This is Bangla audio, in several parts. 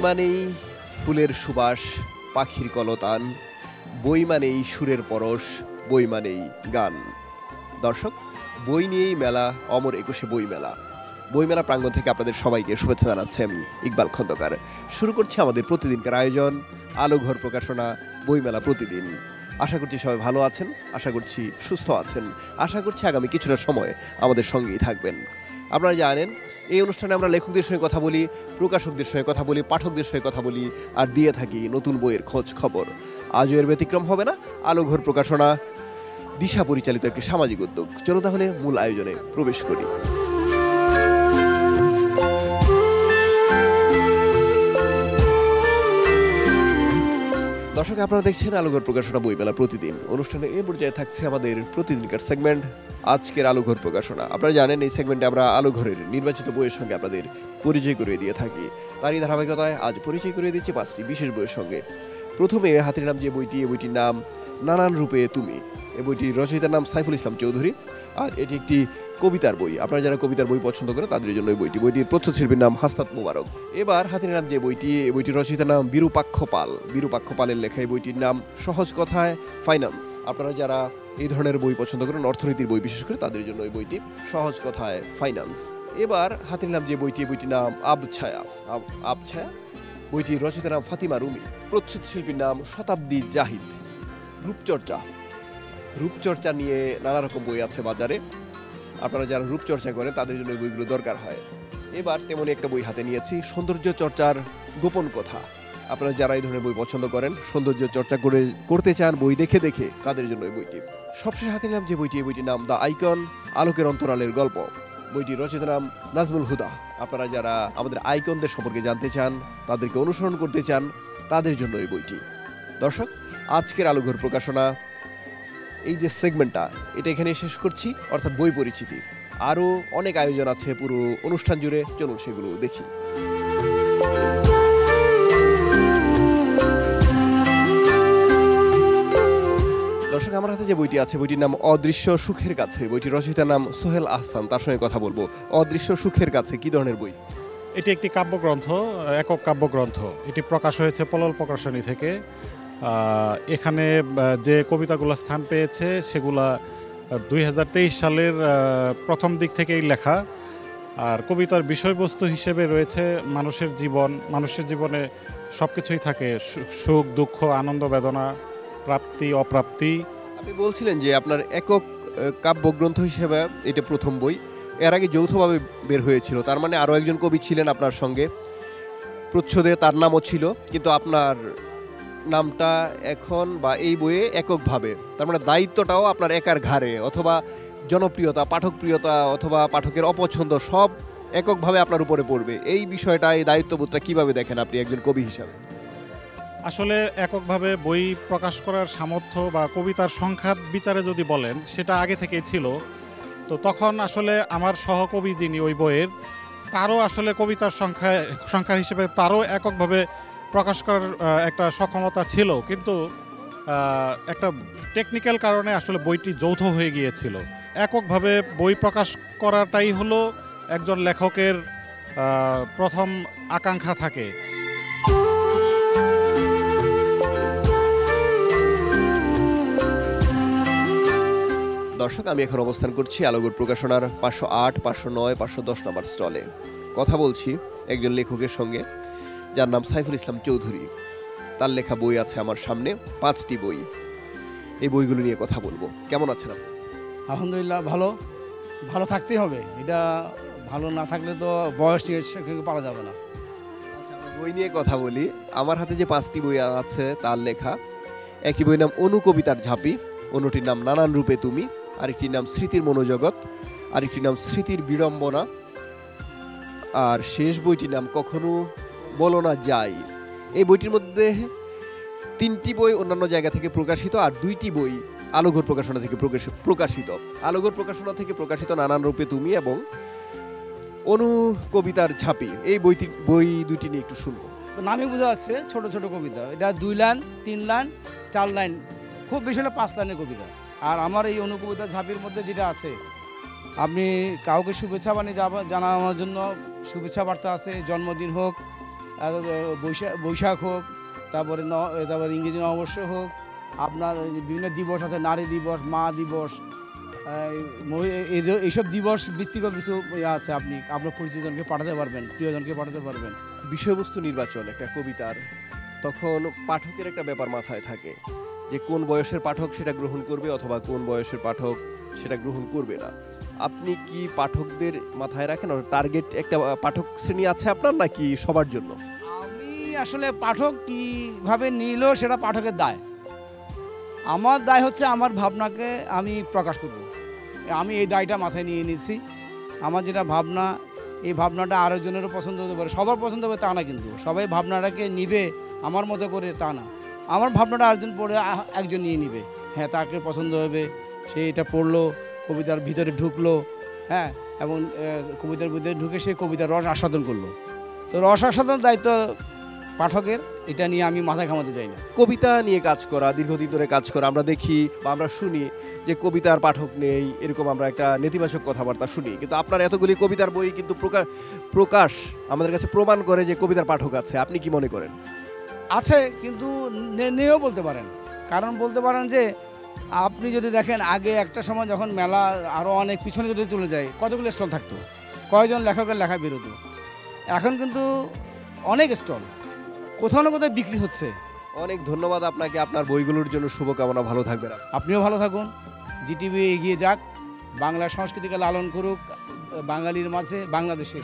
মানেই ফুলের সুবাস, পাখির কলতান, বই মানেই সুরের পরশ, বই মানেই গান। দর্শক, বই নিয়েই মেলা অমর ২১শে বইমেলা। বইমেলা প্রাঙ্গণ থেকে আপনাদের সবাইকে শুভেচ্ছা জানাচ্ছি আমি ইকবাল খন্দকার। শুরু করছি আমাদের প্রতিদিনকার আয়োজন আলোঘর প্রকাশনা বইমেলা প্রতিদিন। আশা করছি সবাই ভালো আছেন, আশা করছি সুস্থ আছেন, আশা করছি আগামী কিছুটা সময় আমাদের সঙ্গেই থাকবেন। আপনারা জানেন এই অনুষ্ঠানে আমরা লেখকদের সঙ্গে কথা বলি, প্রকাশকদের সঙ্গে কথা বলি, পাঠকদের সঙ্গে কথা বলি আর দিয়ে থাকি নতুন বইয়ের খোঁজ খবর। আজও এর ব্যতিক্রম হবে না। আলোঘর প্রকাশনা দিশা পরিচালিত একটি সামাজিক উদ্যোগ। চলো তাহলে মূল আয়োজনে প্রবেশ করি। দর্শক, আপনারা দেখছেন আলোঘর প্রকাশনা বইমেলা প্রতিদিন। অনুষ্ঠানে এই পর্যায়ে থাকছে আমাদের প্রতিদিনকার সেগমেন্ট আজকের আলোঘর প্রকাশনা। আপনারা জানেন এই সেগমেন্টে আমরা আলোঘরের নির্বাচিত বইয়ের সঙ্গে আপনাদের পরিচয় করিয়ে দিয়ে থাকি। তারই ধারাবাহিকতায় আজ পরিচয় করিয়ে দিচ্ছি 5টি বিশেষ বইয়ের সঙ্গে। প্রথমে হাতের নাম যে বইটি, এই বইটির নাম নানান রূপে তুমি। এই বইটির রচয়িতার নাম সাইফুল ইসলাম চৌধুরী, আর এটি একটি কবিতার বই। আপনারা যারা কবিতার বই পছন্দ করেন তাদের জন্য এই বইটির প্রচ্ছদ শিল্পীর নাম হাসনাত মোবারক। এবার হাতের নাম যে বইটি, এই বইটির রচয়িতার নাম বিরূপাক্ষ পাল। বিরূপাক্ষ পালের লেখা এই বইটির নাম সহজ কথায় ফাইন্যান্স। আপনারা যারা এই ধরনের বই পছন্দ করেন, অর্থনীতির বই বিশেষ করে, তাদের জন্য এই বইটি সহজ কথায় ফাইন্যান্স। এবার হাতের নাম যে বইটি, এই বইটির নাম আবছায়া। আবছায়া বইটির রচয়িতার নাম ফাতিমা রুমি। প্রচ্ছদ শিল্পীর নাম শতাব্দী জাহিদ। রূপচর্চা নিয়ে নানা রকম বই আছে বাজারে। আপনারা যারা রূপচর্চা করেন তাদের জন্য এই বইগুলো দরকার হয়। এবার তেমনই একটা বই হাতে নিয়েছি, সৌন্দর্য চর্চার গোপন কথা। আপনারা যারা এই ধরনের বই পছন্দ করেন, সৌন্দর্য চর্চা করতে চান বই দেখে দেখে, তাদের জন্য এই বইটি। সবশেষে হাতে নাম যে বইটি, এই বইটির নাম দ্য আইকন, আলোকের অন্তরালের গল্প। বইটির রচয়িতার নাম নাজমুল হুদা। আপনারা যারা আমাদের আইকনদের সম্পর্কে জানতে চান, তাদেরকে অনুসরণ করতে চান, তাদের জন্য এই বইটি। দর্শক, আজকের আলোঘর প্রকাশনা এই যে সেগমেন্টটা, এটা এখানে শেষ করছি, অর্থাৎ বই পরিচিতি। আরও অনেক আয়োজন আছে পুরো অনুষ্ঠান জুড়ে, চলুন সেগুলো দেখি। দর্শক, আমার হাতে যে বইটি আছে, বইটির নাম অদৃশ্য সুখের কাছে। বইটির রচয়িতার নাম সোহেল আহসান, তার সঙ্গে কথা বলবো। অদৃশ্য সুখের কাছে কি ধরনের বই? এটি একটি কাব্যগ্রন্থ, একক কাব্যগ্রন্থ। এটি প্রকাশ হয়েছে পলল প্রকাশনী থেকে। এখানে যে কবিতাগুলো স্থান পেয়েছে সেগুলা 2023 সালের প্রথম দিক থেকেই লেখা। আর কবিতার বিষয়বস্তু হিসেবে রয়েছে মানুষের জীবন। মানুষের জীবনে সব কিছুই থাকে, সুখ দুঃখ, আনন্দ বেদনা, প্রাপ্তি অপ্রাপ্তি। আপনি বলছিলেন যে আপনার একক কাব্যগ্রন্থ হিসেবে এটা প্রথম বই। এর আগে যৌথভাবে বের হয়েছিল, তার মানে আরও একজন কবি ছিলেন আপনার সঙ্গে প্রচ্ছদে, তার নামও ছিল, কিন্তু আপনার নামটা এখন বা এই বইয়ে এককভাবে। তার মানে দায়িত্বটাও আপনার একার ঘাড়ে, অথবা জনপ্রিয়তা, পাঠকপ্রিয়তা অথবা পাঠকের অপছন্দ সব এককভাবে আপনার উপরে পড়বে। এই বিষয়টা, এই দায়িত্ববোধটা কিভাবে দেখেন আপনি একজন কবি হিসাবে? আসলে এককভাবে বই প্রকাশ করার সামর্থ্য বা কবিতার সংখ্যার বিচারে যদি বলেন, সেটা আগে থেকেই ছিল। তো তখন আসলে আমার সহকবি যিনি ওই বইয়ের, তারও আসলে কবিতার সংখ্যা হিসেবে তারও এককভাবে প্রকাশ করার একটা সক্ষমতা ছিল, কিন্তু একটা টেকনিক্যাল কারণে আসলে বইটি যৌথ হয়ে গিয়েছিল। এককভাবে বই প্রকাশ করাটাই হলো একজন লেখকের প্রথম আকাঙ্ক্ষা থাকে। দর্শক, আমি এখন অবস্থান করছি আলোঘর প্রকাশনার 508, 509, 510 নম্বর স্টলে। কথা বলছি একজন লেখকের সঙ্গে যার নাম সাইফুল ইসলাম চৌধুরী। তার লেখা বই আছে আমার সামনে, 5টি বই। এই বইগুলো নিয়ে কথা বলবো। কেমন আছেন আপনি? আলহামদুলিল্লাহ, ভালো থাকতেই হবে। এটা ভালো না থাকলে তো বয়স নিয়ে পারা যাবে না। বই নিয়ে কথা বলি। আমার হাতে যে 5টি বই আছে তার লেখা। একটি বইয়ের নাম অনুকবিতার ঝাঁপি, অন্যটির নাম নানান রূপে তুমি, আরেকটির নাম স্মৃতির মনোজগৎ, আরেকটির নাম স্মৃতির বিড়ম্বনা, আর শেষ বইটির নাম কখনো বলো না যাই। এই বইটির মধ্যে 3টি বই অন্যান্য জায়গা থেকে প্রকাশিত, আর 2টি বই আলোঘর প্রকাশনা থেকে প্রকাশিত। আলোঘর প্রকাশনা থেকে প্রকাশিত নানান রূপে তুমি এবং অনুকবিতার ঝাঁপি। এই বই দুটি নিয়ে একটু শুনবো। নামই বোঝা যাচ্ছে ছোট ছোট কবিতা। এটা 2 লাইন, 3 লাইন, 4 লাইন, খুব বেশি হলে 5 লাইনের কবিতা। আর আমার এই অনুকবিতা ঝাঁপির মধ্যে যেটা আছে, আপনি কাউকে শুভেচ্ছা বাণী জানানোর জন্য শুভেচ্ছা বার্তা আছে, জন্মদিন হোক, বৈশাখ হোক, তারপরে ইংরেজি নববর্ষ হোক, আপনার এই যে বিভিন্ন দিবস আছে, নারী দিবস, মা দিবস, এইসব দিবস ভিত্তিকও কিছু আছে, আপনি আপনার পরিচিতজনকে পাঠাতে পারবেন, প্রিয়জনকে পাঠাতে পারবেন। বিষয়বস্তু নির্বাচন একটা কবিতার, তখন পাঠকের একটা ব্যাপার মাথায় থাকে যে কোন বয়সের পাঠক সেটা গ্রহণ করবে অথবা কোন বয়সের পাঠক সেটা গ্রহণ করবে না। আপনি কি পাঠকদের মাথায় রাখেন, টার্গেট একটা পাঠক শ্রেণী আছে আপনার নাকি সবার জন্য? আমি আসলে পাঠক কীভাবে নিল সেটা পাঠকের দায়। আমার দায় হচ্ছে আমার ভাবনাকে আমি প্রকাশ করব, আমি এই দায়টা মাথায় নিয়ে নিয়েছি। আমার যেটা ভাবনা, এই ভাবনাটা আরেকজনেরও পছন্দ হতে পারে, সবার পছন্দ হবে তা না, কিন্তু সবাই ভাবনাটাকে নিবে আমার মতো করে তা না। আমার ভাবনাটা আরেকজন পড়ে একজন নিয়ে নিবে, হ্যাঁ তাকে পছন্দ হবে, সে এটা পড়লো, কবিতার ভিতরে ঢুকলো, হ্যাঁ, এবং কবিতার ভিতরে ঢুকে সে কবিতার রস আস্বাদন করলো। তো রস আস্বাদনের দায়িত্ব পাঠকের, এটা নিয়ে আমি মাথা ঘামাতে চাই না। কবিতা নিয়ে কাজ করা, দীর্ঘদিন ধরে কাজ করা, আমরা দেখি বা আমরা শুনি যে কবিতার পাঠক নেই, এরকম আমরা একটা নেতিবাচক কথাবার্তা শুনি, কিন্তু আপনার এতগুলি কবিতার বই কিন্তু প্রকাশ আমাদের কাছে প্রমাণ করে যে কবিতার পাঠক আছে। আপনি কি মনে করেন? আছে, কিন্তু নেও বলতে পারেন। কারণ বলতে পারেন যে আপনি যদি দেখেন আগে একটা সময় যখন মেলা আরও অনেক পিছনে যদি চলে যায়, কতগুলো স্টল থাকতো, কয়জন লেখকের লেখা বেরোতো। এখন কিন্তু অনেক স্টল, কোথাও না কোথাও বিক্রি হচ্ছে। অনেক ধন্যবাদ আপনাকে, আপনার বইগুলোর জন্য শুভকামনা, ভালো থাকবেন। আপনিও ভালো থাকুন, জিটিভি এগিয়ে যাক, বাংলা সংস্কৃতিকে লালন করুক বাঙালির মাঝে, বাংলাদেশে।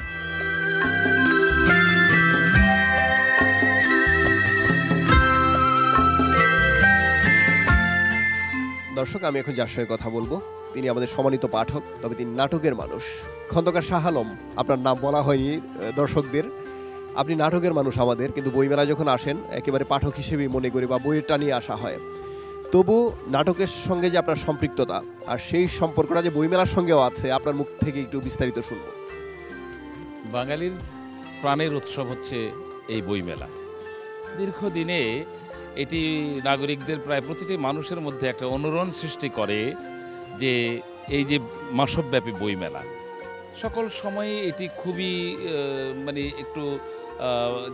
দর্শক, আমি এখন যার সঙ্গে কথা বলবো তিনি আমাদের সম্মানিত পাঠক, তবে তিনি নাটকের মানুষ, খন্দকার শাহ আলম। আপনার নাম বলা হয়নি দর্শকদের, আপনি নাটকের মানুষ আমাদের, কিন্তু বইমেলায় যখন আসেন একেবারে পাঠক হিসেবেই মনে করি বা বইয়েরটা নিয়ে আসা হয়। তবু নাটকের সঙ্গে যে আপনার সম্পৃক্ততা আর সেই সম্পর্কটা যে বইমেলার সঙ্গেও আছে, আপনার মুখ থেকে একটু বিস্তারিত শুনবো। বাঙালির প্রাণের উৎসব হচ্ছে এই বইমেলা। দীর্ঘদিনে এটি নাগরিকদের, প্রায় প্রতিটি মানুষের মধ্যে একটা অনুরণ সৃষ্টি করে যে এই যে মাসব্যাপী বইমেলা, সকল সময়ে এটি খুবই মানে একটু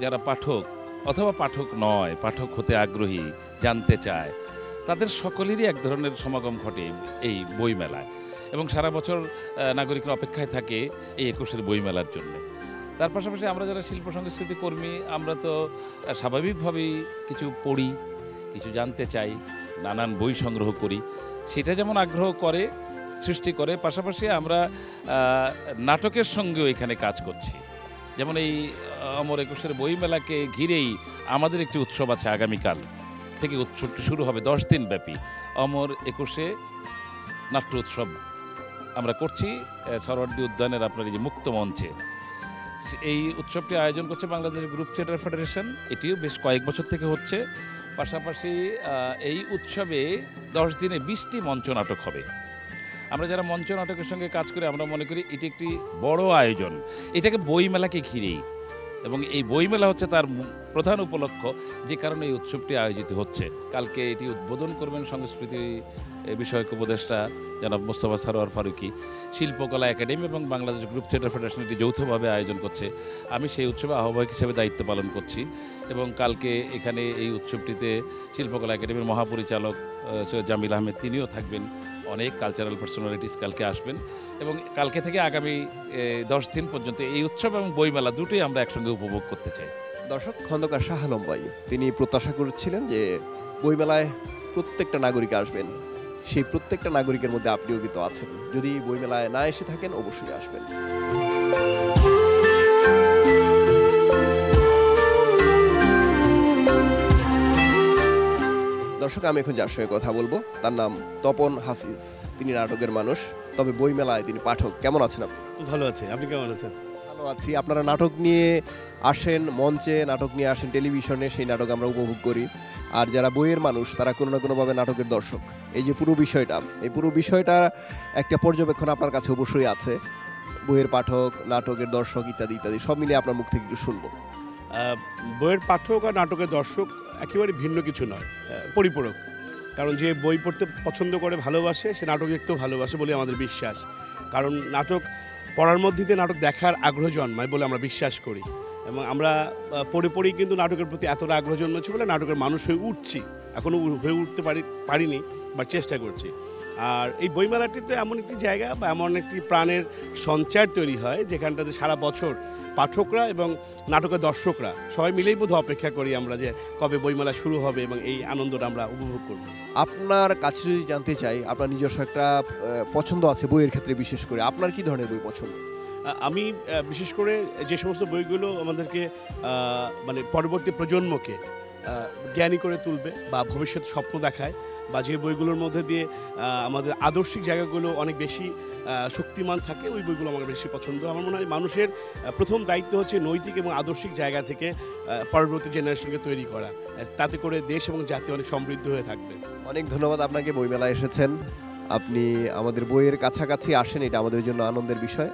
যারা পাঠক অথবা পাঠক নয়, পাঠক হতে আগ্রহী, জানতে চায়, তাদের সকলেরই এক ধরনের সমাগম ঘটে এই বইমেলায়, এবং সারা বছর নাগরিকরা অপেক্ষায় থাকে এই ২১-এর বইমেলার জন্য। তার পাশাপাশি আমরা যারা শিল্প সংস্কৃতি কর্মী, আমরা তো স্বাভাবিকভাবেই কিছু পড়ি, কিছু জানতে চাই, নানান বই সংগ্রহ করি, সেটা যেমন আগ্রহ করে, সৃষ্টি করে, পাশাপাশি আমরা নাটকের সঙ্গেও এখানে কাজ করছি। যেমন এই অমর ২১-এর বইমেলাকে ঘিরেই আমাদের একটি উৎসব আছে, আগামীকাল থেকে উৎসবটি শুরু হবে ১০ দিন ব্যাপী। অমর ২১-এ নাট্য উৎসব আমরা করছি সরোয়ার্দী উদ্যানের আপনার এই যে মুক্ত মঞ্চে। এই উৎসবটি আয়োজন করছে বাংলাদেশ গ্রুপ থিয়েটার ফেডারেশন, এটিও বেশ কয়েক বছর থেকে হচ্ছে। পাশাপাশি এই উৎসবে ১০ দিনে ২০টি মঞ্চ নাটক হবে। আমরা যারা মঞ্চ নাটকের সঙ্গে কাজ করি, আমরা মনে করি এটি একটি বড় আয়োজন, এটাকে বইমেলাকে ঘিরেই, এবং এই বইমেলা হচ্ছে তার প্রধান উপলক্ষ, যে কারণে এই উৎসবটি আয়োজিত হচ্ছে। কালকে এটি উদ্বোধন করবেন সংস্কৃতি বিষয়ক উপদেষ্টা জনাব মোস্তফা সরোয়ার ফারুকী। শিল্পকলা একাডেমি এবং বাংলাদেশ গ্রুপ থিয়েটার ফেডারেশন এটি যৌথভাবে আয়োজন করছে। আমি সেই উৎসবে আহ্বায়ক হিসেবে দায়িত্ব পালন করছি, এবং কালকে এখানে এই উৎসবটিতে শিল্পকলা একাডেমির মহাপরিচালক সৈয়দ জামিল আহমেদ তিনিও থাকবেন, অনেক কালচারাল পার্সোনালিটিস কালকে আসবেন, এবং কালকে থেকে আগামী ১০ দিন পর্যন্ত এই উৎসব এবং বইমেলা দুটোই আমরা একসঙ্গে উপভোগ করতে চাই। দর্শক, খন্দকার শাহ আলম ভাই তিনি প্রত্যাশা করছিলেন যে বইমেলায় প্রত্যেকটা নাগরিক আসবেন, সেই প্রত্যেকটা নাগরিকের মধ্যে আপনিও কিন্তু আছেন। যদি বইমেলায় না এসে থাকেন অবশ্যই আসবেন। দর্শক, আমি এখন যার সঙ্গে কথা বলবো তার নাম তপন হাফিজ, তিনি নাটকের মানুষ, তবে বইমেলায় তিনি পাঠক। কেমন আছেন আপনি? ভালো আছি, আপনি কেমন আছেন? ভালো আছি। আপনারা নাটক নিয়ে আসেন মঞ্চে, নাটক নিয়ে আসেন টেলিভিশনে, সেই নাটক আমরা উপভোগ করি। আর যারা বইয়ের মানুষ তারা কোনো না কোনোভাবে নাটকের দর্শক। এই যে পুরো বিষয়টা একটা পর্যবেক্ষণ আপনার কাছে অবশ্যই আছে, বইয়ের পাঠক, নাটকের দর্শক ইত্যাদি ইত্যাদি, সব মিলিয়ে আপনার মুখ থেকে একটু শুনবো। বইয়ের পাঠক আর নাটকের দর্শক একেবারে ভিন্ন কিছু নয়, পরিপূরক। কারণ যে বই পড়তে পছন্দ করে, ভালোবাসে, সে নাটক দেখতেও ভালোবাসে বলে আমাদের বিশ্বাস। কারণ নাটক পড়ার মধ্যে দিয়ে নাটক দেখার আগ্রহ জন্মায় বলে আমরা বিশ্বাস করি। এবং আমরা পড়েই কিন্তু নাটকের প্রতি এতটা আগ্রহ জন্মেছে বলে নাটকের মানুষ হয়ে উঠছি, এখনও হয়ে উঠতে পারিনি, বা চেষ্টা করছি। আর এই বইমেলাটিতে এমন একটি জায়গা বা এমন একটি প্রাণের সঞ্চার তৈরি হয় যেখানটাতে সারা বছর পাঠকরা এবং নাটকের দর্শকরা সবাই মিলেই বোধ অপেক্ষা করি আমরা যে কবে বইমেলা শুরু হবে এবং এই আনন্দটা আমরা উপভোগ করব। আপনার কাছে যদি জানতে চাই, আপনার নিজস্ব একটা পছন্দ আছে বইয়ের ক্ষেত্রে, বিশেষ করে আপনার কি ধরনের বই পছন্দ? আমি বিশেষ করে যে সমস্ত বইগুলো আমাদেরকে মানে পরবর্তী প্রজন্মকে জ্ঞানী করে তুলবে বা ভবিষ্যৎ স্বপ্ন দেখায়, বা যে বইগুলোর মধ্যে দিয়ে আমাদের আদর্শিক জায়গাগুলো অনেক বেশি শক্তিমান থাকে, ওই বইগুলো আমার বেশি পছন্দ। আমার মনে হয় মানুষের প্রথম দায়িত্ব হচ্ছে নৈতিক এবং আদর্শিক জায়গা থেকে পরবর্তী জেনারেশনকে তৈরি করা, তাতে করে দেশ এবং জাতি অনেক সমৃদ্ধ হয়ে থাকবে। অনেক ধন্যবাদ আপনাকে, বইমেলায় এসেছেন, আপনি আমাদের বইয়ের কাছাকাছি আসেন, এটা আমাদের জন্য আনন্দের বিষয়।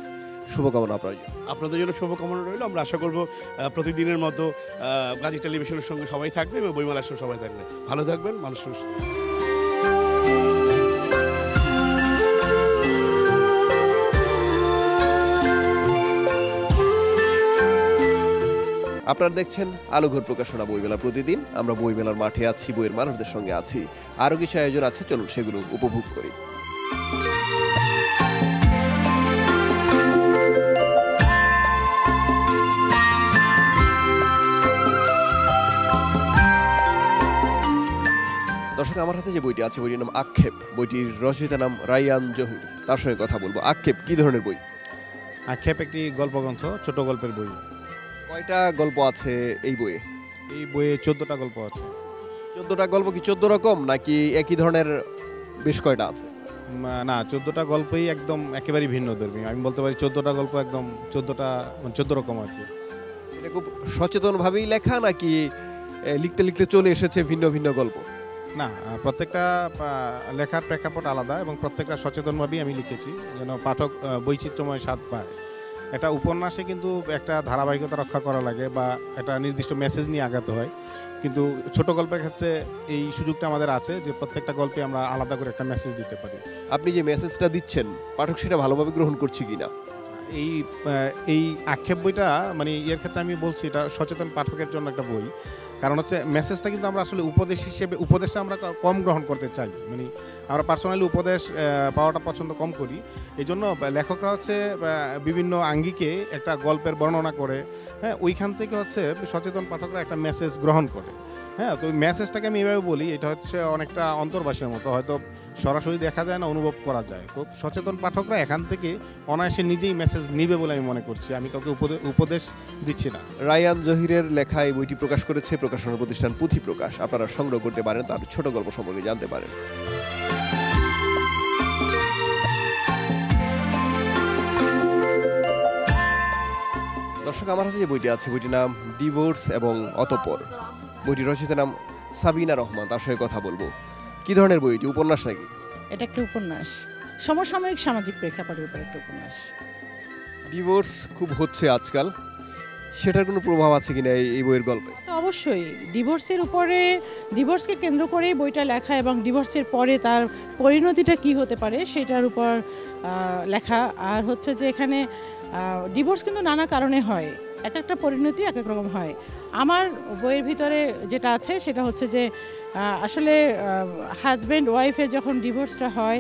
শুভকামনা আপনাদের জন্য শুভকামনা রইল। আমরা আশা করব প্রতিদিনের মতো গাজী টেলিভিশনের সঙ্গে সবাই থাকবে এবং বইমেলার সঙ্গে সবাই থাকবে। ভালো থাকবেন, মানুষ সুস্থ। আপনারা দেখছেন আলোঘর প্রকাশনা বইমেলা প্রতিদিন। আমরা বইমেলার মাঠে আছি, বইয়ের মানুষদের সঙ্গে আছি, আরও কিছু আয়োজন আছে, চলুন সেগুলো উপভোগ করি। দর্শক, আমার হাতে যে বইটি আছে, বইটির নাম আক্ষেপ। বইটির রচয়িতার নাম রায়ান জহির, তার সঙ্গে কথা বলবো। আক্ষেপ কি ধরনের বই? আক্ষেপ একটি গল্পগ্রন্থ, ছোট গল্পের বই। কয়টা গল্প আছে এই বইয়ে? এই বইয়ে 14টা গল্প আছে। 14টা গল্প কি 14 রকম, নাকি একই ধরনের বেশ কয়টা আছে? না, 14টা গল্পই একদম একেবারেই ভিন্ন ধর্মী। আমি বলতে পারি 14টা গল্প একদম 14 রকম আর কি। এটা খুব সচেতনভাবেই লেখা, নাকি লিখতে লিখতে চলে এসেছে ভিন্ন ভিন্ন গল্প? না, প্রত্যেকটা লেখার প্রেক্ষাপট আলাদা এবং প্রত্যেকটা সচেতনভাবেই আমি লিখেছি, যেন পাঠক বৈচিত্র্যময় স্বাদ পায়। একটা উপন্যাসে কিন্তু একটা ধারাবাহিকতা রক্ষা করা লাগে বা একটা নির্দিষ্ট মেসেজ নিয়ে আগাতে হয়, কিন্তু ছোট গল্পের ক্ষেত্রে এই সুযোগটা আমাদের আছে যে প্রত্যেকটা গল্পে আমরা আলাদা করে একটা মেসেজ দিতে পারি। আপনি যে মেসেজটা দিচ্ছেন, পাঠক সেটা ভালোভাবে গ্রহণ করছে কিনা? এই আক্ষেপ বইটা মানে এর ক্ষেত্রে আমি বলছি এটা সচেতন পাঠকের জন্য একটা বই। কারণ হচ্ছে মেসেজটা কিন্তু আমরা আসলে উপদেশটা আমরা কম গ্রহণ করতে চাই, মানে আমরা পার্সোনালি উপদেশ পাওয়াটা পছন্দ কম করি। এই জন্য লেখকরা হচ্ছে বিভিন্ন আঙ্গিকে একটা গল্পের বর্ণনা করে, হ্যাঁ, ওইখান থেকে হচ্ছে সচেতন পাঠকরা একটা মেসেজ গ্রহণ করে। হ্যাঁ, তো মেসেজটাকে আমি এভাবে বলি, এটা হচ্ছে অনেকটা অন্তর্বাসের মতো, হয়তো সরাসরি দেখা যায় না, অনুভব করা যায়। তো সচেতন পাঠকরা এখান থেকে অনায়াসে নিজেই মেসেজ নিবে বলে আমি মনে করছি, আমি কাউকে উপদেশ দিচ্ছি না। রায়ান জহিরের লেখা এই বইটি প্রকাশ করেছে প্রকাশনা প্রতিষ্ঠান পুঁথি প্রকাশ। আপনারা সংগ্রহ করতে পারেন, তার ছোট গল্প সম্পর্কে জানতে পারেন। দর্শক, আমার হাতে যে বইটি আছে, বইটির নাম ডিভোর্স এবং অতঃপর। বইটির রচয়িতার নাম সাবিনা রহমান, তার সঙ্গে কথা বলবো। কি ধরনের বই এটি, উপন্যাস নাকি? এটা একটা উপন্যাস, সমসাময়িক সামাজিক প্রেক্ষাপটের উপর একটা উপন্যাস। ডিভোর্স খুব হচ্ছে আজকাল, সেটার কোনো প্রভাব আছে কিনা এই বইয়ের গল্পে? তো অবশ্যই ডিভোর্সের উপরে, ডিভোর্সকে কেন্দ্র করেই বইটা লেখা এবং ডিভোর্সের পরে তার পরিণতিটা কি হতে পারে সেটার উপর লেখা। আর হচ্ছে যে এখানে ডিভোর্স কিন্তু নানা কারণে হয়, এক একটা পরিণতি এক এক রকম হয়। আমার বইয়ের ভিতরে যেটা আছে সেটা হচ্ছে যে আসলে হাজব্যান্ড ওয়াইফের যখন ডিভোর্সটা হয়,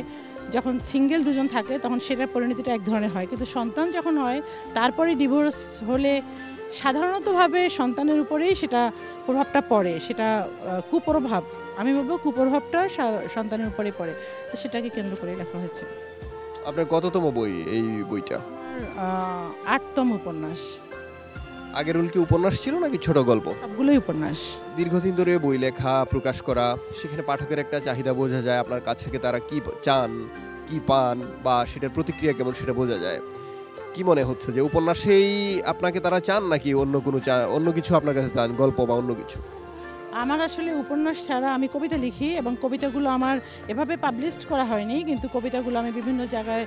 যখন সিঙ্গেল দুজন থাকে তখন সেটার পরিণতিটা এক ধরনের হয়, কিন্তু সন্তান যখন হয় তারপরে ডিভোর্স হলে সাধারণতভাবে সন্তানের উপরেই সেটা প্রভাবটা পড়ে, সেটা কুপ্রভাব, আমি বলবো কুপ্রভাবটা সন্তানের উপরে পড়ে, তো সেটাকে কেন্দ্র করে লেখা হয়েছে। আপনার কততম বই এই বইটা? 8তম উপন্যাস। আগের কি উপন্যাস ছিল নাকি ছোট গল্প? সবগুলোই উপন্যাস। দীর্ঘদিন ধরে বই লেখা, প্রকাশ করা, সেখানে পাঠকের একটা চাহিদা বোঝা যায়, আপনার কাছ থেকে তারা কি চান, কি পান, বা সেটার প্রতিক্রিয়া কেমন সেটা বোঝা যায়। কি মনে হচ্ছে যে উপন্যাসেই আপনাকে তারা চান, নাকি অন্য কিছু আপনার কাছে চান, গল্প বা অন্য কিছু? আমার আসলে উপন্যাস ছাড়া আমি কবিতা লিখি এবং কবিতাগুলো আমার এভাবে পাবলিশড করা হয়নি, কিন্তু কবিতাগুলো আমি বিভিন্ন জায়গায়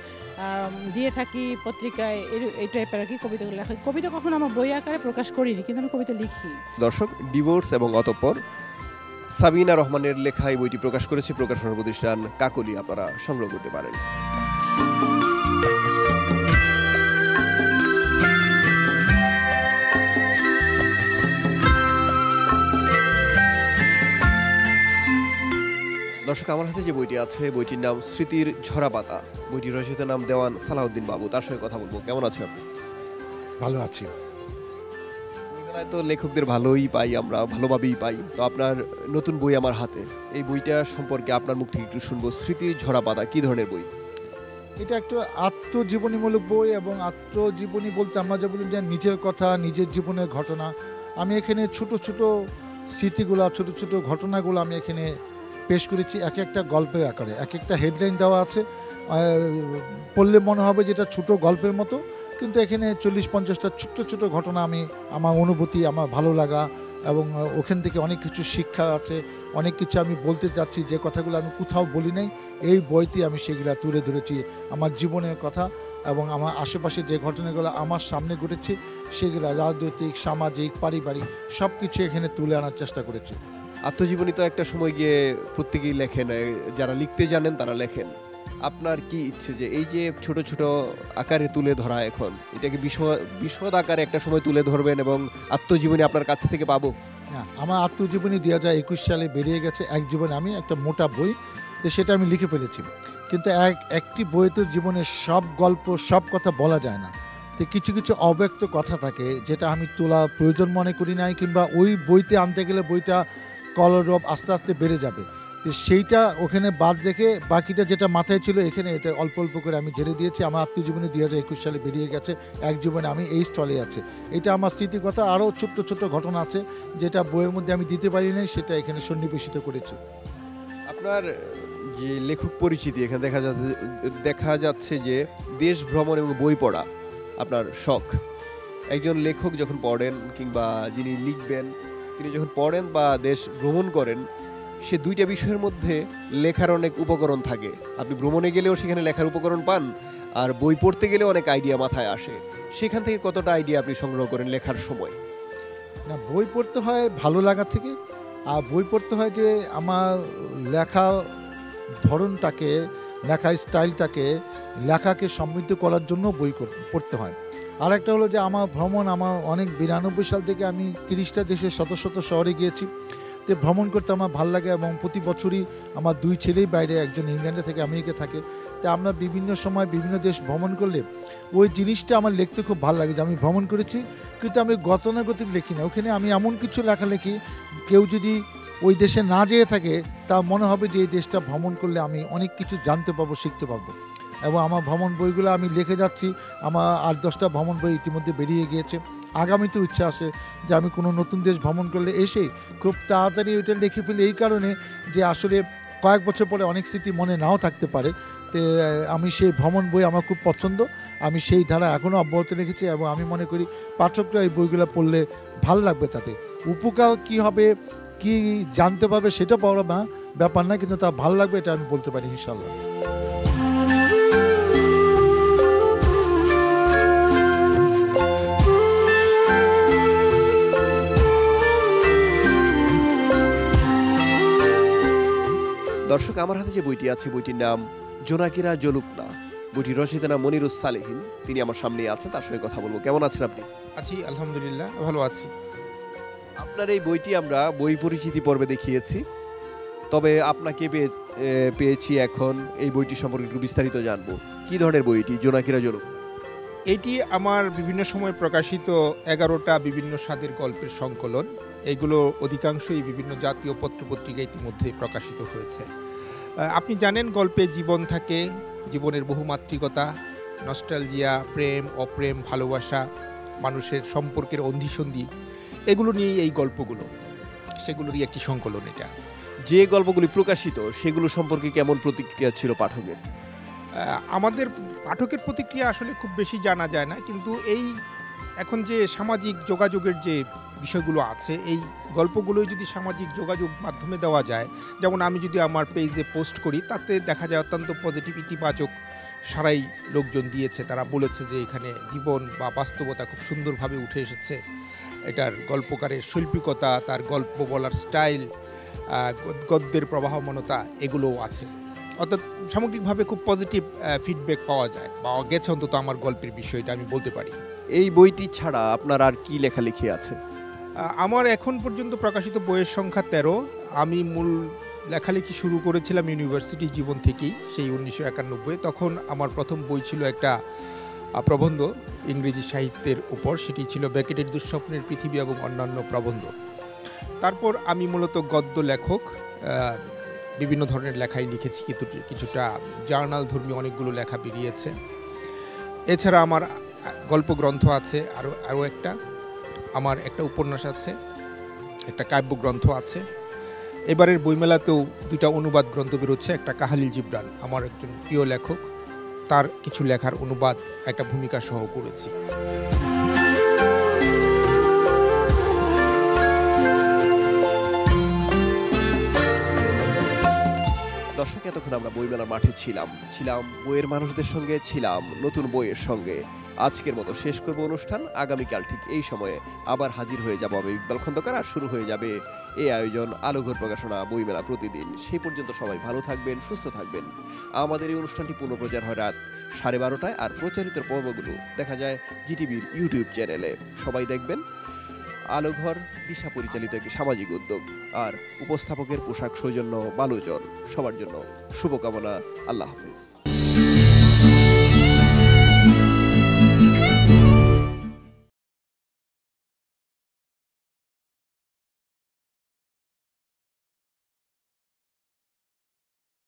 দিয়ে থাকি, পত্রিকায়, এই টাইপের আর কি কবিতাগুলো লেখা। কবিতা কখনো আমার বই আকারে প্রকাশ করিনি, কিন্তু আমি কবিতা লিখি। দর্শক, ডিভোর্স এবং অতঃপর সাবিনা রহমানের লেখা এই বইটি প্রকাশ করেছে প্রকাশনা প্রতিষ্ঠান কাকলি। আপনারা সংগ্রহ করতে পারেন। দর্শক, আমার হাতে যে বইটি আছে বইটির নাম স্মৃতির ঝরা পাতা। বইটির রচয়িতার নাম দেওয়ান সালাউদ্দিন বাবু। তার সঙ্গে কথা বলবো। কেমন আছেন আপনি? ভালো আছি। বইমেলায় তো লেখকদের ভালোই পাই, আমরা ভালোভাবেই পাই। তো আপনার নতুন বই আমার হাতে, এই বইটা সম্পর্কে আপনার মুখ থেকে একটু শুনবো। স্মৃতির ঝরা পাতা কি ধরনের বই? এটা একটা আত্মজীবনীমূলক বই, এবং আত্মজীবনী বলতে আমরা যা বলি যে নিজের কথা, নিজের জীবনের ঘটনা। আমি এখানে ছোট ছোট স্মৃতিগুলো, ছোট ছোট ঘটনাগুলো আমি এখানে পেশ করেছি এক একটা গল্পের আকারে। এক একটা হেডলাইন দেওয়া আছে, পড়লে মনে হবে যেটা ছোট গল্পের মতো, কিন্তু এখানে 40-50টা ছোট্ট ছোট ঘটনা আমি আমার অনুভূতি, আমার ভালো লাগা, এবং ওখান থেকে অনেক কিছু শিক্ষা আছে, অনেক কিছু আমি বলতে চাচ্ছি যে কথাগুলো আমি কোথাও বলি নাই। এই বইতে আমি সেগুলা তুলে ধরেছি, আমার জীবনের কথা এবং আমার আশেপাশে যে ঘটনাগুলো আমার সামনে ঘটেছে সেগুলো রাজনৈতিক, সামাজিক, পারিবারিক সব কিছু এখানে তুলে আনার চেষ্টা করেছি। আত্মজীবনী তো একটা সময় গিয়ে প্রত্যেকেই লেখেন, যারা লিখতে জানেন তারা লেখেন। আপনার কি ইচ্ছে যে এই যে ছোট ছোট আকারে তুলে ধরা, এখন এটাকে বিশদ আকারে একটা সময় তুলে ধরবেন এবং আত্মজীবনী আপনার কাছ থেকে পাবো? হ্যাঁ, আমার আত্মজীবনী 2021 সালে বেরিয়ে গেছে, এক জীবনে আমি, একটা মোটা বই, তো সেটা আমি লিখে ফেলেছি। কিন্তু একটি বইতে জীবনের সব গল্প, সব কথা বলা যায় না। তো কিছু কিছু অব্যক্ত কথা থাকে যেটা আমি তোলা প্রয়োজন মনে করি নাই, কিংবা ওই বইতে আনতে গেলে বইটা কলরব আস্তে আস্তে বেড়ে যাবে। তো সেইটা ওখানে বাদ রেখে বাকিটা যেটা মাথায় ছিল এখানে এটা অল্প অল্প করে আমি ঝেড়ে দিয়েছি। আমার আত্মজীবনী 2021 সালে বেরিয়ে গেছে, এক জীবনে আমি, এই স্টলে আছে। এটা আমার স্মৃতিকথা, আরও ছোট্ট ছোট্ট ঘটনা আছে যেটা বইয়ের মধ্যে আমি দিতে পারি নাই, সেটা এখানে সন্নিবেশিত করেছি। আপনার যে লেখক পরিচিতি, এখানে দেখা যাচ্ছে যে দেশ ভ্রমণ এবং বই পড়া আপনার শখ। একজন লেখক যখন পড়েন কিংবা যিনি লিখবেন তিনি যখন পড়েন বা দেশ ভ্রমণ করেন, সে দুইটা বিষয়ের মধ্যে লেখার অনেক উপকরণ থাকে। আপনি ভ্রমণে গেলেও সেখানে লেখার উপকরণ পান, আর বই পড়তে গেলেও অনেক আইডিয়া মাথায় আসে। সেখান থেকে কতটা আইডিয়া আপনি সংগ্রহ করেন লেখার সময়? না, বই পড়তে হয় ভালো লাগা থেকে, আর বই পড়তে হয় যে আমার লেখা ধরনটাকে, লেখা স্টাইলটাকে, লেখাকে সমৃদ্ধ করার জন্য বই পড়তে হয়। আর একটা হলো যে আমার ভ্রমণ, আমার অনেক 92 সাল থেকে আমি 30টা দেশের শত শত শহরে গিয়েছি। তো ভ্রমণ করতে আমার ভালো লাগে, এবং প্রতি বছরই আমার 2 ছেলেই বাইরে, একজন ইংল্যান্ডে থেকে, আমেরিকা থাকে। তো আমরা বিভিন্ন সময় বিভিন্ন দেশ ভ্রমণ করলে ওই জিনিসটা আমার লিখতে খুব ভালো লাগে যে আমি ভ্রমণ করেছি, কিন্তু আমি গতানুগতিক লিখি না। ওখানে আমি এমন কিছু লেখা লিখি, কেউ যদি ওই দেশে না যেয়ে থাকে তা মনে হবে যে এই দেশটা ভ্রমণ করলে আমি অনেক কিছু জানতে পারবো, শিখতে পারবো। এবং আমার ভ্রমণ বইগুলো আমি লিখে যাচ্ছি। আমার 8-10টা ভ্রমণ বই ইতিমধ্যে বেরিয়ে গিয়েছে। আগামীতেও ইচ্ছা আছে যে আমি কোনো নতুন দেশ ভ্রমণ করলে এসে খুব তাড়াতাড়ি ওইটা লিখে ফেলি, এই কারণে যে আসলে কয়েক বছর পরে অনেক স্মৃতি মনে নাও থাকতে পারে। তো আমি সেই ভ্রমণ বই আমার খুব পছন্দ, আমি সেই ধারা এখনও অব্যাহত রেখেছি, এবং আমি মনে করি পাঠকরা এই বইগুলো পড়লে ভালো লাগবে। তাতে উপকার কী হবে, কি জানতে পারবে সেটা বড় ব্যাপার না, কিন্তু তা ভালো লাগবে এটা আমি বলতে পারি ইনশাল্লাহ। দর্শক, আমার হাতে যে বইটি আছে বইটির নাম জোনাকিরা জ্বলুক না। বইটির রচয়িতা নাম মনিরুস সালেহীন, তিনি আমার সামনে আছেন, তার সঙ্গে কথা বলবো। কেমন আছেন আপনি? আছি, আলহামদুলিল্লাহ ভালো আছি। আপনার এই বইটি আমরা বই পরিচিতি পর্বে দেখিয়েছি, তবে আপনাকে পেয়েছি এখন এই বইটি সম্পর্কে একটু বিস্তারিত জানবো। কি ধরনের বই এটি, জোনাকিরা জ্বলুক? এটি আমার বিভিন্ন সময় প্রকাশিত 11টা বিভিন্ন স্বাদের গল্পের সংকলন। এগুলো অধিকাংশই বিভিন্ন জাতীয় পত্রপত্রিকা ইতিমধ্যে প্রকাশিত হয়েছে। আপনি জানেন গল্পে জীবন থাকে, জীবনের বহুমাত্রিকতা, নস্টালজিয়া, প্রেম, অপ্রেম, ভালোবাসা, মানুষের সম্পর্কের অন্ধিসন্ধি, এগুলো নিয়েই এই গল্পগুলো, সেগুলোরই একটি সংকলন এটা। যে গল্পগুলি প্রকাশিত সেগুলো সম্পর্কে কেমন প্রতিক্রিয়া ছিল পাঠকের? আমাদের পাঠকের প্রতিক্রিয়া আসলে খুব বেশি জানা যায় না, কিন্তু এই এখন যে সামাজিক যোগাযোগের যে বিষয়গুলো আছে, এই গল্পগুলোই যদি সামাজিক যোগাযোগ মাধ্যমে দেওয়া যায়, যেমন আমি যদি আমার পেজে পোস্ট করি, তাতে দেখা যায় অত্যন্ত পজিটিভ, ইতিবাচক সারাই লোকজন দিয়েছে। তারা বলেছে যে এখানে জীবন বা বাস্তবতা খুব সুন্দরভাবে উঠে এসেছে। এটার গল্পকারের শৈল্পিকতা, তার গল্প বলার স্টাইল, গদ্যের প্রবাহমানতা, এগুলোও আছে। অর্থাৎ সামগ্রিকভাবে খুব পজিটিভ ফিডব্যাক পাওয়া গেছে, অন্তত আমার গল্পের বিষয়টা আমি বলতে পারি। এই বইটি ছাড়া আপনার আর কি লেখালেখি আছে? আমার এখন পর্যন্ত প্রকাশিত বইয়ের সংখ্যা 13। আমি মূল লেখালেখি শুরু করেছিলাম ইউনিভার্সিটি জীবন থেকেই, সেই 1991। তখন আমার প্রথম বই ছিল একটা প্রবন্ধ ইংরেজি সাহিত্যের উপর, সেটি ছিল বেকেটের দুঃস্বপ্নের পৃথিবী এবং অন্যান্য প্রবন্ধ। তারপর আমি মূলত গদ্য লেখক, বিভিন্ন ধরনের লেখাই লিখেছি, কিন্তু কিছুটা জার্নাল ধর্মী অনেকগুলো লেখা বেরিয়েছে। এছাড়া আমার গল্প গ্রন্থ আছে, আরও আমার একটা উপন্যাস আছে, একটা কাব্যগ্রন্থ আছে। এবারের বইমেলাতেও 2টা অনুবাদ গ্রন্থ বেরোচ্ছে। একটা কাহালিল জিবরান, আমার একজন প্রিয় লেখক, তার কিছু লেখার অনুবাদ একটা ভূমিকা সহ করেছি। দর্শক, এতক্ষণ আমরা বইমেলার মাঠে ছিলাম বইয়ের মানুষদের সঙ্গে, ছিলাম নতুন বইয়ের সঙ্গে। আজকের মতো শেষ করব অনুষ্ঠান। আগামীকাল ঠিক এই সময়ে আবার হাজির হয়ে যাব আমি, ইকবাল খন্দকার, আর শুরু হয়ে যাবে এই আয়োজন আলোঘর প্রকাশনা বইমেলা প্রতিদিন। সেই পর্যন্ত সবাই ভালো থাকবেন, সুস্থ থাকবেন। আমাদের এই অনুষ্ঠানটি পুনঃপ্রচার হয় রাত 12:30টায়, আর প্রচারিত পর্বগুলো দেখা যায় জিটিভির ইউটিউব চ্যানেলে। সবাই দেখবেন। আলোঘর দিশা পরিচালিত একটি সামাজিক উদ্যোগ, আর উপস্থাপকের পোশাক সৌজন্য বালুচর। সবার জন্য শুভকামনা। আল্লাহ হাফেজ।